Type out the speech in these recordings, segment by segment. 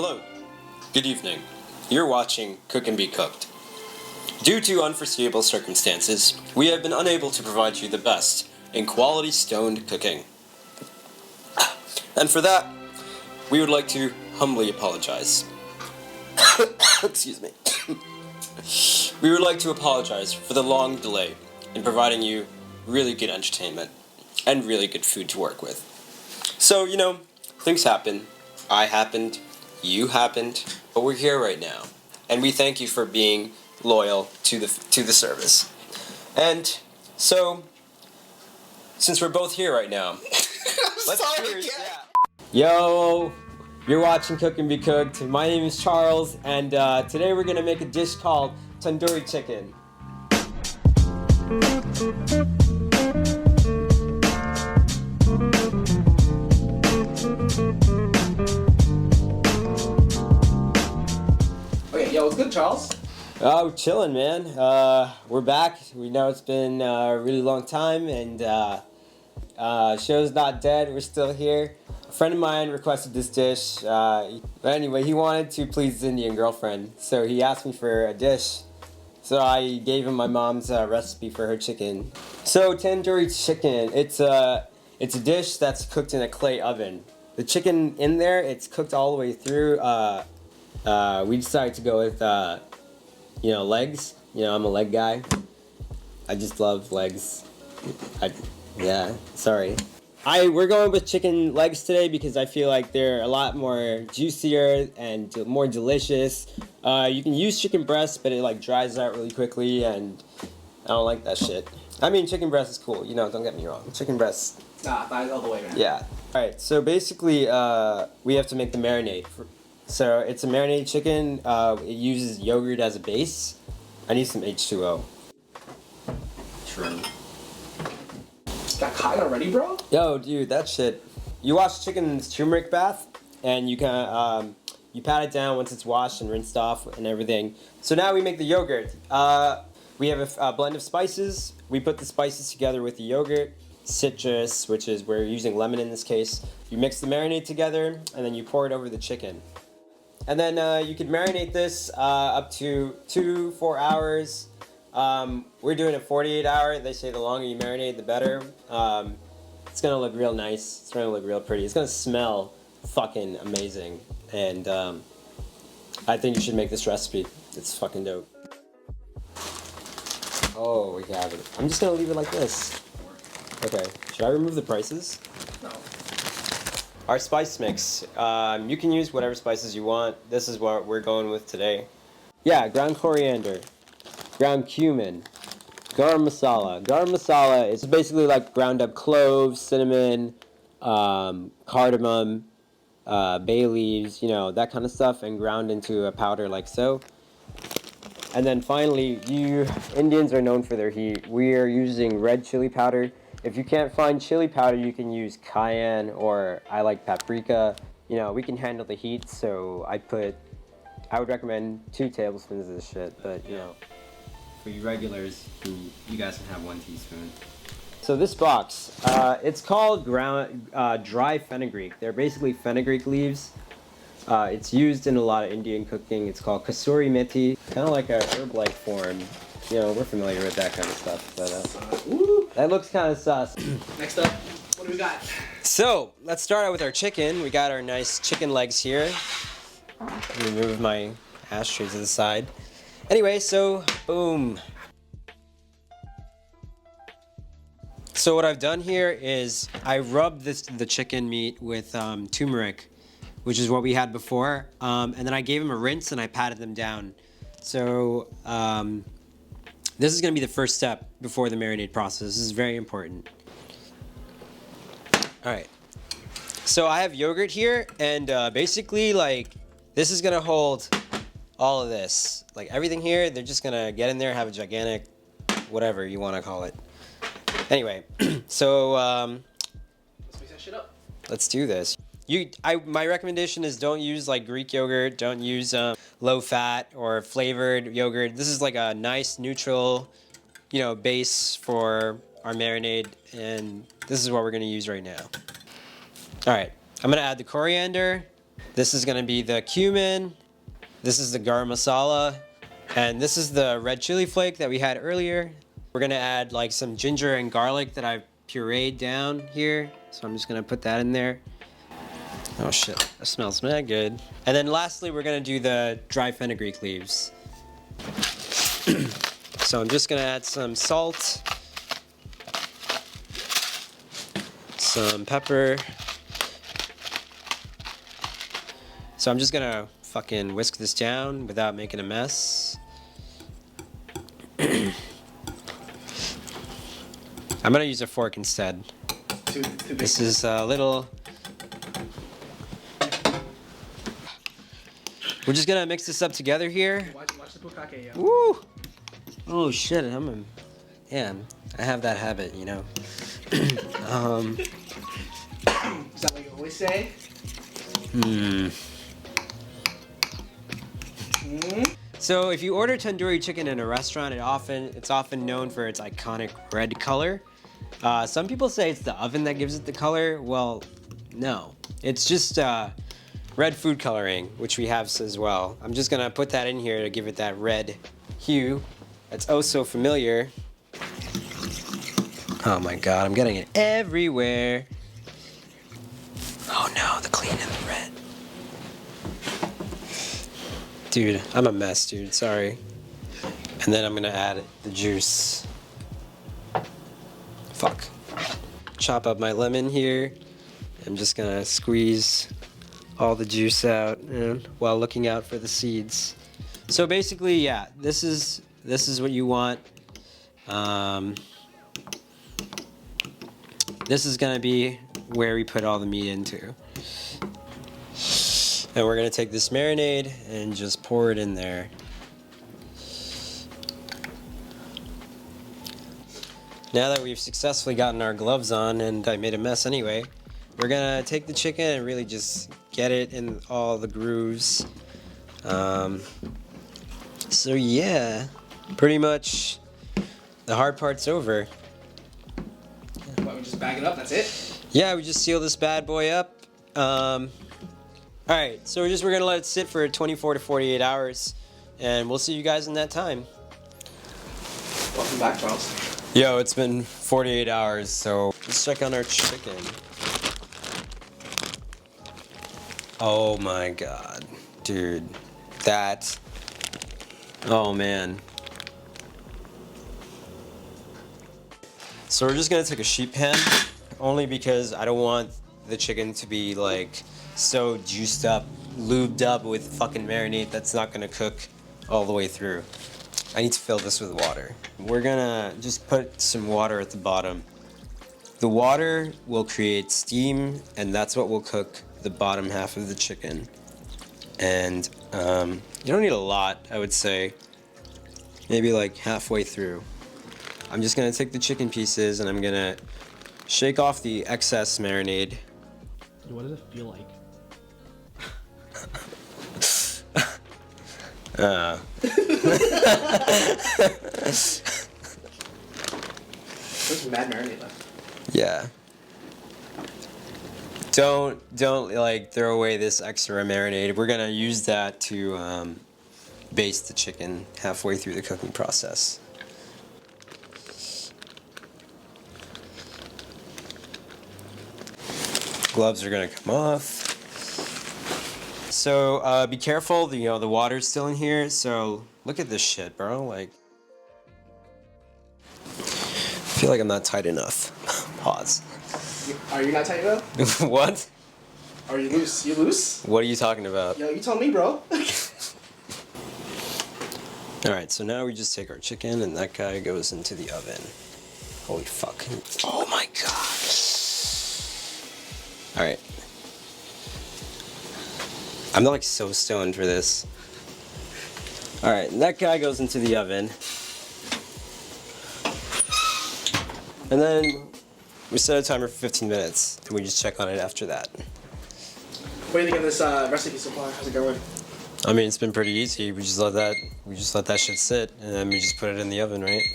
Hello, good evening. You're watching Cook and Be Cooked. Due to unforeseeable circumstances, we have been unable to provide you the best in quality stoned cooking. And for that, we would like to humbly apologize. Excuse me. We would like to apologize for the long delay in providing you really good entertainment and really good food to work with. So, things happen. I happened. You happened. But we're here right now. And we thank you for being loyal to the service. And so, since we're both here right now, let's cheers. Yeah. Yo, you're watching Cook and Be Cooked. My name is Charles, and today we're gonna make a dish called Tandoori Chicken. Okay, yo, what's good, Charles? Oh, chilling, man. We're back. We know it's been a really long time, and show's not dead. We're still here. A friend of mine requested this dish. But anyway, he wanted to please his Indian girlfriend, so he asked me for a dish. So I gave him my mom's recipe for her chicken. So tandoori chicken, it's a dish that's cooked in a clay oven. The chicken in there, it's cooked all the way through. We decided to go with legs. I'm a leg guy. I just love legs. We're going with chicken legs today because I feel like they're a lot more juicier and more delicious. You can use chicken breast, but it dries out really quickly, and I don't like that shit. I mean, chicken breast is cool. Don't get me wrong. Chicken breast. Nah, thighs all the way, man. Yeah. All right. So basically, we have to make the marinade. So it's a marinated chicken. It uses yogurt as a base. I need some H2O. True. Got caught already, bro? Yo, dude, that shit. You wash chicken's turmeric bath, and you you pat it down once it's washed and rinsed off and everything. So now we make the yogurt. We have a blend of spices. We put the spices together with the yogurt, citrus, which is we're using lemon in this case. You mix the marinade together, and then you pour it over the chicken. And then you could marinate this up to 2-4 hours. We're doing a 48 hour. They say the longer you marinate, the better. It's gonna look real nice. It's gonna look real pretty. It's gonna smell fucking amazing. And I think you should make this recipe. It's fucking dope. Oh, we have it. I'm just gonna leave it like this. Okay. Should I remove the prices? No. Our spice mix. You can use whatever spices you want. This is what we're going with today. Yeah, ground coriander, ground cumin, garam masala. Garam masala is basically like ground up cloves, cinnamon, cardamom, bay leaves, that kind of stuff, and ground into a powder like so. And then finally, you Indians are known for their heat. We are using red chili powder. If you can't find chili powder, you can use cayenne, or I like paprika. We can handle the heat, so I would recommend 2 tablespoons of this shit, but for you regulars, you guys can have 1 teaspoon. So this box, it's called dry fenugreek. They're basically fenugreek leaves. It's used in a lot of Indian cooking. It's called kasuri methi, kind of like a herb-like form. We're familiar with that kind of stuff, but that looks kind of sus. Next up, what do we got? So let's start out with our chicken. We got our nice chicken legs here. Let me move my ashtray to the side. Anyway, so boom. So what I've done here is I rubbed the chicken meat with turmeric, which is what we had before, and then I gave them a rinse and I patted them down. So this is going to be the first step before the marinade process. This is very important. All right. So I have yogurt here, and basically, this is going to hold all of this. Everything here, they're just going to get in there, have a gigantic, whatever you want to call it. Anyway, so Let's mix that shit up. Let's do this. My recommendation is don't use Greek yogurt. Don't use low fat or flavored yogurt. This is a nice neutral, base for our marinade, and this is what we're gonna use right now. All right, I'm gonna add the coriander, This is gonna be the cumin. This is the garam masala. And this is the red chili flake that we had earlier. We're gonna add like some ginger and garlic that I've pureed down here. So I'm just gonna put that in there. Oh shit, that smells mad good. And then lastly, we're gonna do the dry fenugreek leaves. So I'm just gonna add some salt, some pepper. So I'm just gonna fucking whisk this down without making a mess. I'm gonna use a fork instead. This is a little... We're just gonna mix this up together here. Watch the bukkake, yo. Woo! Oh shit, yeah, I have that habit, you know. Is that what you always say? So if you order tandoori chicken in a restaurant, it's often known for its iconic red color. Some people say it's the oven that gives it the color. Well, no. It's just red food coloring, which we have as well. I'm just gonna put that in here to give it that red hue. That's oh so familiar. Oh my god, I'm getting it everywhere. Oh no, the clean and the red. Dude, I'm a mess, dude, sorry. And then I'm gonna add the juice. Fuck. Chop up my lemon here. I'm just gonna squeeze all the juice out while looking out for the seeds. So basically, yeah, this is what you want. This is gonna be where we put all the meat into. And we're gonna take this marinade and just pour it in there. Now that we've successfully gotten our gloves on, and I made a mess anyway, we're gonna take the chicken and really just get it in all the grooves. So yeah, pretty much the hard part's over. What, we just bag it up, that's it? Yeah, we just seal this bad boy up. Alright, so we're gonna let it sit for 24 to 48 hours, and we'll see you guys in that time. Welcome back, Charles. Yo, it's been 48 hours, so let's check on our chicken. Oh my god, dude, that, oh man. So we're just gonna take a sheet pan, only because I don't want the chicken to be like so juiced up, lubed up with fucking marinade that's not gonna cook all the way through. I need to fill this with water. We're gonna just put some water at the bottom. The water will create steam, and that's what will cook the bottom half of the chicken. And you don't need a lot, I would say. Maybe like halfway through. I'm just gonna take the chicken pieces and I'm gonna shake off the excess marinade. What does it feel like? There's mad marinade left. Yeah. Don't like throw away this extra marinade. We're gonna use that to baste the chicken halfway through the cooking process. Gloves are gonna come off. So be careful. The water's still in here. So look at this shit, bro. Like, I feel like I'm not tight enough. Pause. Are you not tight enough? What? Are you loose? You loose? What are you talking about? Yo, you tell me, bro. Alright, so now we just take our chicken and that guy goes into the oven. Holy fuck. Oh my god. Alright. I'm like so stoned for this. Alright, that guy goes into the oven. And then we set a timer for 15 minutes and we just check on it after that. What do you think of this recipe so far? How's it going? I mean, it's been pretty easy. We just let that shit sit and then we just put it in the oven, right?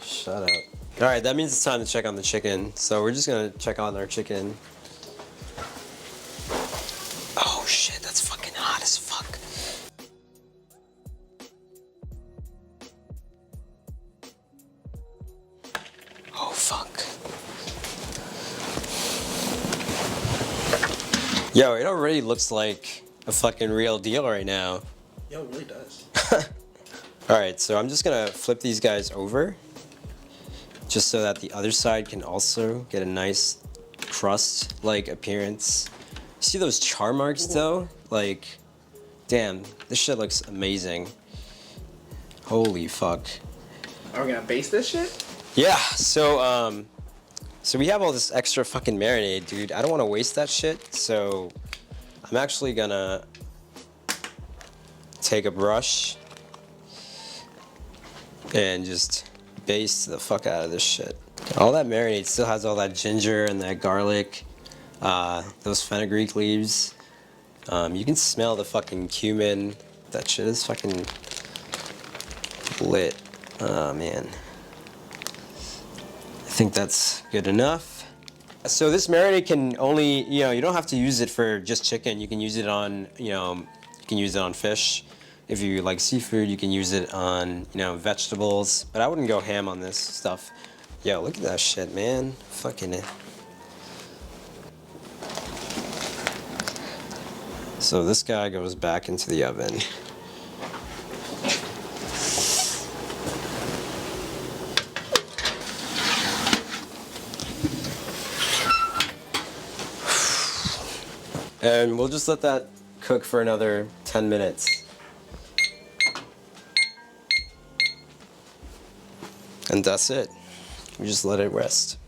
Shut up. Alright, that means it's time to check on the chicken. So we're just gonna check on our chicken. fuck. Yo, it already looks like a fucking real deal right now. Yo, it really does. Alright, so I'm just gonna flip these guys over. Just so that the other side can also get a nice crust-like appearance. See those char marks though? Like, damn, this shit looks amazing. Holy fuck. Are we gonna baste this shit? Yeah, so we have all this extra fucking marinade, dude. I don't want to waste that shit, so I'm actually gonna take a brush and just baste the fuck out of this shit. All that marinade still has all that ginger and that garlic, those fenugreek leaves. You can smell the fucking cumin. That shit is fucking lit. Oh man. I think that's good enough. So this marinade can only, you don't have to use it for just chicken. You can use it on, you can use it on fish. If you like seafood, you can use it on, vegetables. But I wouldn't go ham on this stuff. Yo, look at that shit, man. Fucking it. So this guy goes back into the oven. And we'll just let that cook for another 10 minutes. And that's it. We just let it rest.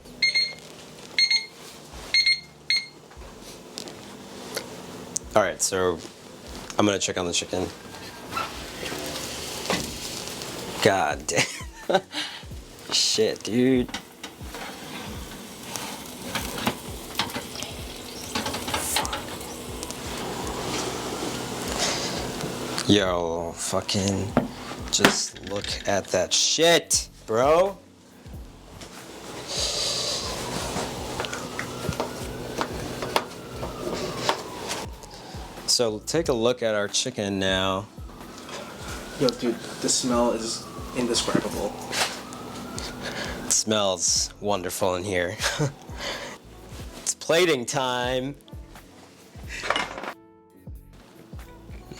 Alright, so I'm gonna check on the chicken. God damn. Shit, dude. Yo, fucking just look at that shit, bro. So take a look at our chicken now. Yo, dude, the smell is indescribable. It smells wonderful in here. It's plating time.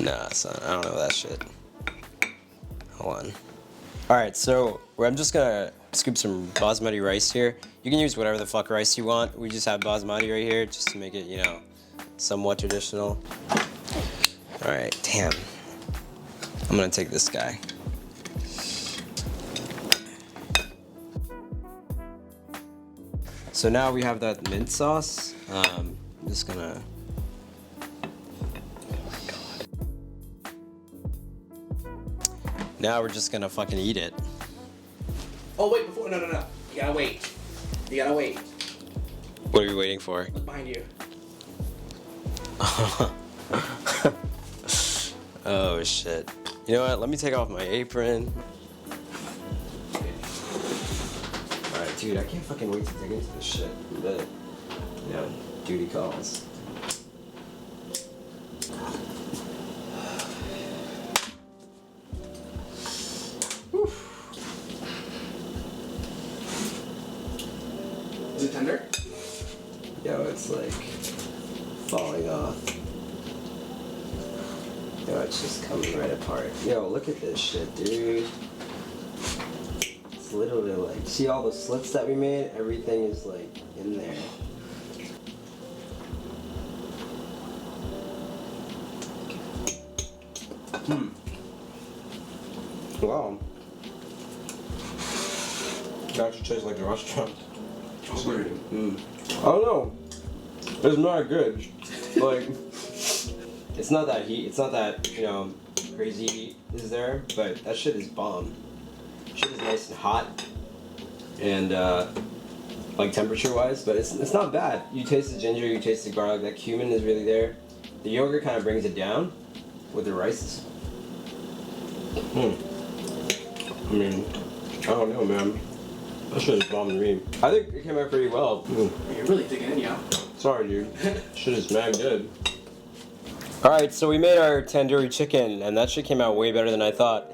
Nah, son, I don't know that shit. Hold on. Alright, so I'm just gonna scoop some basmati rice here. You can use whatever the fuck rice you want. We just have basmati right here just to make it, somewhat traditional. Alright, damn. I'm gonna take this guy. So now we have that mint sauce. I'm just gonna... Now we're just gonna fucking eat it. Oh wait, no. You gotta wait. You gotta wait. What are you waiting for? Behind you. Oh shit. You know what? Let me take off my apron. Alright, dude, I can't fucking wait to dig into this shit. But, duty calls. Is it tender? Yo, it's like falling off. Yo, it's just coming right apart. Yo, look at this shit, dude. It's literally like, see all the slits that we made? Everything is like in there. Wow. It actually tastes like a restaurant. Oh, weird. I don't know. It's not good. Like, it's not that heat. It's not that, crazy heat is there. But that shit is bomb. Shit is nice and hot. And, like, temperature-wise. But it's not bad. You taste the ginger. You taste the garlic. That cumin is really there. The yogurt kind of brings it down with the rice. I mean, I don't know, man. That shit is bomb to me. I think it came out pretty well. You're really digging in, yo. Sorry, dude. Shit is mad good. Alright, so we made our tandoori chicken, and that shit came out way better than I thought.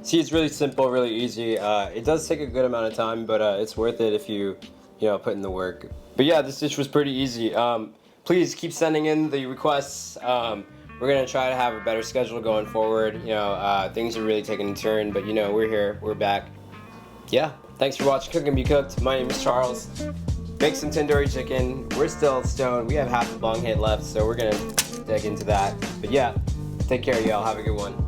See, it's really simple, really easy. It does take a good amount of time, but it's worth it if you put in the work. But yeah, this dish was pretty easy. Please keep sending in the requests. We're gonna try to have a better schedule going forward. Things are really taking a turn, but we're here, we're back. Yeah, thanks for watching Cook and Be Cooked. My name is Charles. Make some tandoori chicken. We're still stoned. We have half a bong hit left, so we're gonna dig into that. But yeah, take care, y'all. Have a good one.